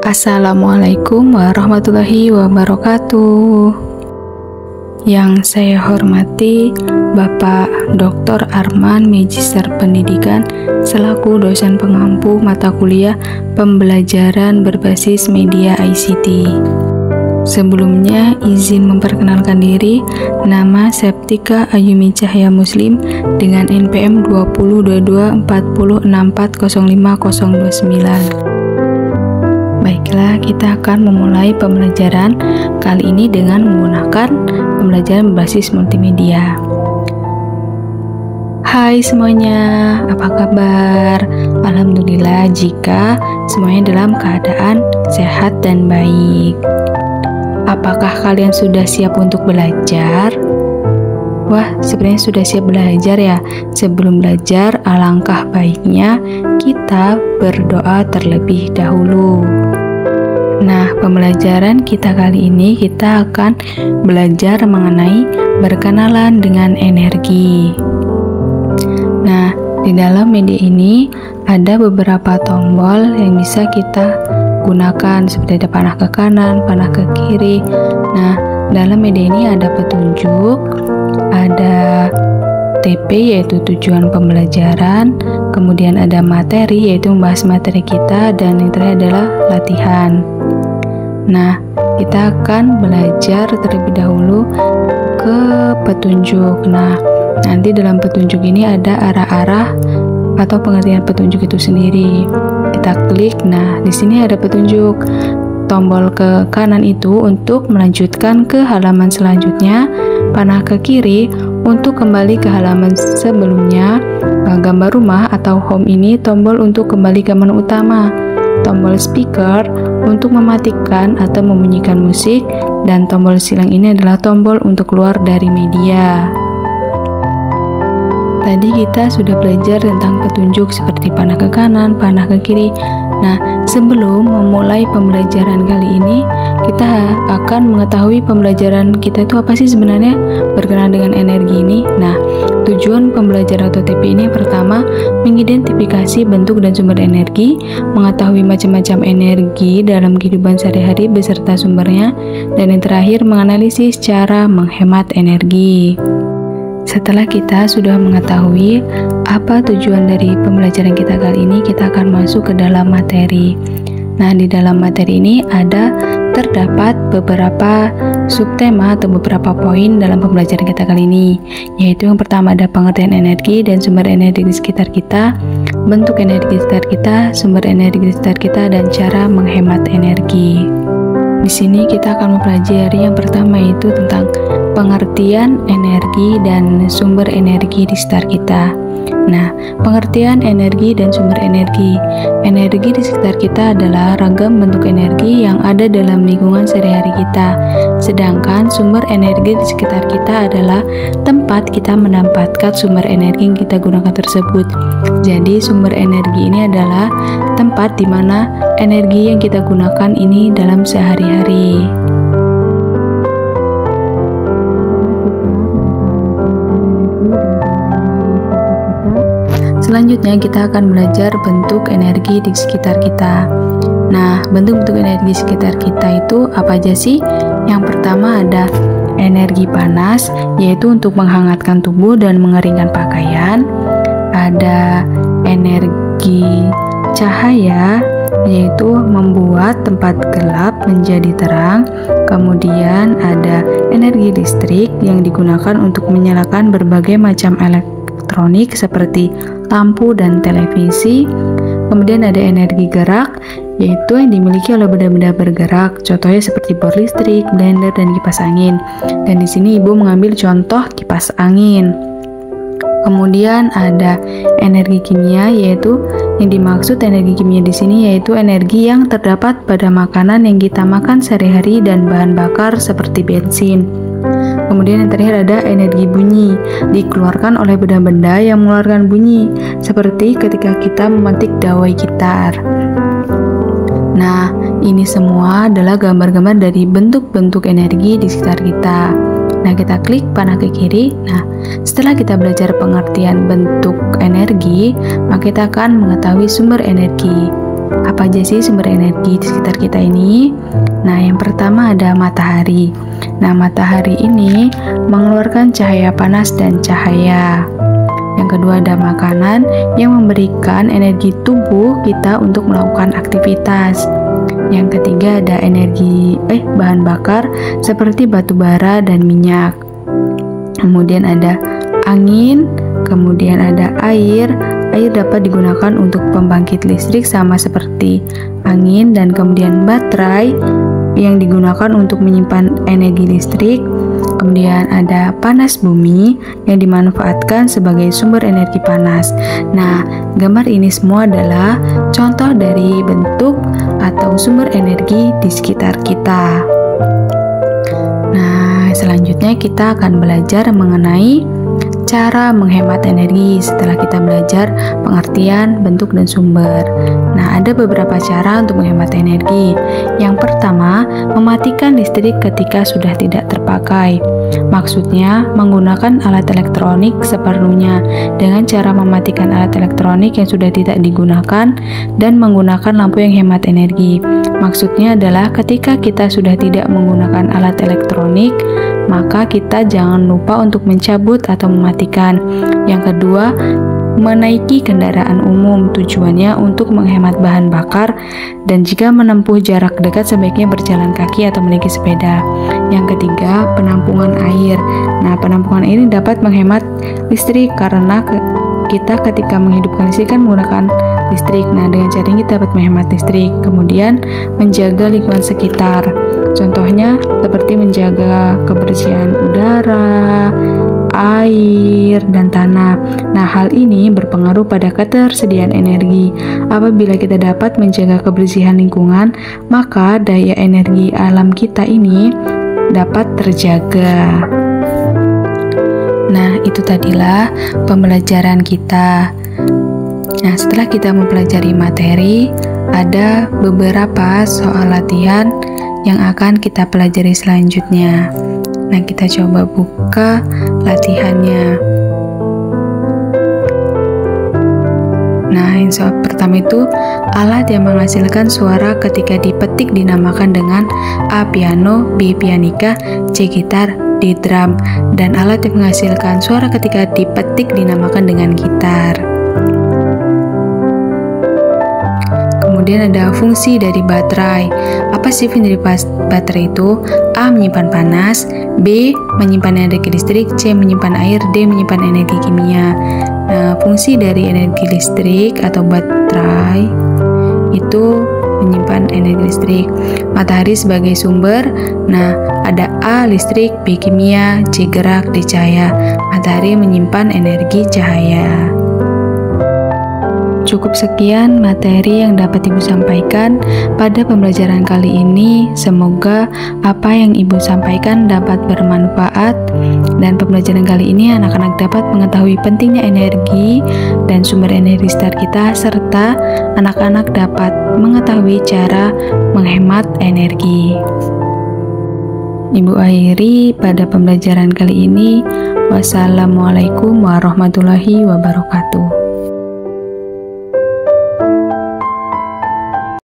Assalamualaikum warahmatullahi wabarakatuh. Yang saya hormati Bapak Dr. Arman, Magister Pendidikan selaku dosen pengampu mata kuliah pembelajaran berbasis media ICT. Sebelumnya izin memperkenalkan diri, nama Septika Ayumi Cahya Muslim dengan NPM 202240640509. Baiklah, kita akan memulai pembelajaran kali ini dengan menggunakan pembelajaran berbasis multimedia. Hai semuanya, apa kabar? Alhamdulillah jika semuanya dalam keadaan sehat dan baik. Apakah kalian sudah siap untuk belajar? Wah, sebenarnya sudah siap belajar ya. Sebelum belajar, alangkah baiknya kita berdoa terlebih dahulu. Nah, pembelajaran kita kali ini kita akan belajar mengenai berkenalan dengan energi. Nah, di dalam media ini ada beberapa tombol yang bisa kita gunakan, seperti ada panah ke kanan, panah ke kiri. Nah, dalam media ini ada petunjuk, ada TP yaitu tujuan pembelajaran, kemudian ada materi yaitu membahas materi kita, dan yang terakhir adalah latihan. Nah, kita akan belajar terlebih dahulu ke petunjuk. Nah, nanti dalam petunjuk ini ada arah-arah atau pengertian petunjuk itu sendiri. Kita klik, nah di sini ada petunjuk. Tombol ke kanan itu untuk melanjutkan ke halaman selanjutnya, panah ke kiri untuk kembali ke halaman sebelumnya. Gambar rumah atau home ini tombol untuk kembali ke menu utama, tombol speaker untuk mematikan atau membunyikan musik, dan tombol silang ini adalah tombol untuk keluar dari media. Tadi kita sudah belajar tentang petunjuk seperti panah ke kanan, panah ke kiri. Nah, sebelum memulai pembelajaran kali ini, kita akan mengetahui pembelajaran kita itu apa sih sebenarnya berkenaan dengan energi ini. Nah, tujuan pembelajaran atau TP ini pertama, mengidentifikasi bentuk dan sumber energi, mengetahui macam-macam energi dalam kehidupan sehari-hari beserta sumbernya, dan yang terakhir menganalisis cara menghemat energi. Setelah kita sudah mengetahui apa tujuan dari pembelajaran kita kali ini, kita akan masuk ke dalam materi. Nah, di dalam materi ini terdapat beberapa subtema atau beberapa poin dalam pembelajaran kita kali ini, yaitu yang pertama ada pengertian energi dan sumber energi di sekitar kita, bentuk energi di sekitar kita, sumber energi di sekitar kita, dan cara menghemat energi. Di sini kita akan mempelajari yang pertama yaitu tentang pengertian energi dan sumber energi di sekitar kita. Nah, pengertian energi dan sumber energi. Energi di sekitar kita adalah ragam bentuk energi yang ada dalam lingkungan sehari-hari kita. Sedangkan sumber energi di sekitar kita adalah tempat kita mendapatkan sumber energi yang kita gunakan tersebut. Jadi, sumber energi ini adalah tempat di mana energi yang kita gunakan ini dalam sehari-hari. Selanjutnya kita akan belajar bentuk energi di sekitar kita. Nah, bentuk-bentuk energi di sekitar kita itu apa aja sih? Yang pertama ada energi panas, yaitu untuk menghangatkan tubuh dan mengeringkan pakaian. Ada energi cahaya, yaitu membuat tempat gelap menjadi terang. Kemudian ada energi listrik yang digunakan untuk menyalakan berbagai macam elektronik seperti lampu dan televisi. Kemudian ada energi gerak, yaitu yang dimiliki oleh benda-benda bergerak. Contohnya seperti bor listrik, blender, dan kipas angin. Dan di sini Ibu mengambil contoh kipas angin. Kemudian ada energi kimia, yaitu yang dimaksud energi kimia di sini yaitu energi yang terdapat pada makanan yang kita makan sehari-hari dan bahan bakar seperti bensin. Kemudian yang terakhir ada energi bunyi, dikeluarkan oleh benda-benda yang mengeluarkan bunyi, seperti ketika kita memetik dawai gitar. Nah, ini semua adalah gambar-gambar dari bentuk-bentuk energi di sekitar kita. Nah, kita klik panah ke kiri. Nah, setelah kita belajar pengertian bentuk energi, maka kita akan mengetahui sumber energi. Apa aja sih sumber energi di sekitar kita ini? Nah, yang pertama ada matahari. Nah, matahari ini mengeluarkan cahaya panas dan cahaya. Yang kedua ada makanan yang memberikan energi tubuh kita untuk melakukan aktivitas. Yang ketiga ada bahan bakar seperti batu bara dan minyak. Kemudian ada angin, kemudian ada air. Air dapat digunakan untuk pembangkit listrik sama seperti angin, dan kemudian baterai yang digunakan untuk menyimpan energi listrik. Kemudian ada panas bumi yang dimanfaatkan sebagai sumber energi panas. Nah, gambar ini semua adalah contoh dari bentuk atau sumber energi di sekitar kita. Nah, selanjutnya kita akan belajar mengenai cara menghemat energi setelah kita belajar pengertian, bentuk, dan sumber. Nah, ada beberapa cara untuk menghemat energi. Yang pertama, mematikan listrik ketika sudah tidak terpakai. Maksudnya, menggunakan alat elektronik seperlunya dengan cara mematikan alat elektronik yang sudah tidak digunakan dan menggunakan lampu yang hemat energi. Maksudnya adalah ketika kita sudah tidak menggunakan alat elektronik, maka kita jangan lupa untuk mencabut atau mematikan. Yang kedua, menaiki kendaraan umum, tujuannya untuk menghemat bahan bakar, dan jika menempuh jarak dekat sebaiknya berjalan kaki atau menaiki sepeda. Yang ketiga, penampungan air. Nah, penampungan air ini dapat menghemat listrik karena kita ketika menghidupkan listrik kan menggunakan listrik. Nah, dengan cara ini kita dapat menghemat listrik. Kemudian, menjaga lingkungan sekitar. Contohnya seperti menjaga kebersihan udara, air, dan tanah. Nah, hal ini berpengaruh pada ketersediaan energi. Apabila kita dapat menjaga kebersihan lingkungan, maka daya energi alam kita ini dapat terjaga. Nah, itu tadilah pembelajaran kita. Nah, setelah kita mempelajari materi, ada beberapa soal latihan yang akan kita pelajari selanjutnya. Nah, kita coba buka latihannya. Nah, yang soal pertama itu, alat yang menghasilkan suara ketika dipetik dinamakan dengan A. piano, B. pianika, C. gitar, D. drum. Dan alat yang menghasilkan suara ketika dipetik dinamakan dengan gitar. Kemudian ada fungsi dari baterai. Apa sih fungsi dari baterai itu? A. menyimpan panas, B. menyimpan energi listrik, C. menyimpan air, D. menyimpan energi kimia. Nah, fungsi dari energi listrik atau baterai itu menyimpan energi listrik. Matahari sebagai sumber. Nah, ada A. listrik, B. kimia, C. gerak, D. cahaya. Matahari menyimpan energi cahaya. Cukup sekian materi yang dapat Ibu sampaikan pada pembelajaran kali ini. Semoga apa yang Ibu sampaikan dapat bermanfaat, dan pembelajaran kali ini anak-anak dapat mengetahui pentingnya energi dan sumber energi sekitar kita, serta anak-anak dapat mengetahui cara menghemat energi. Ibu akhiri pada pembelajaran kali ini. Wassalamualaikum warahmatullahi wabarakatuh.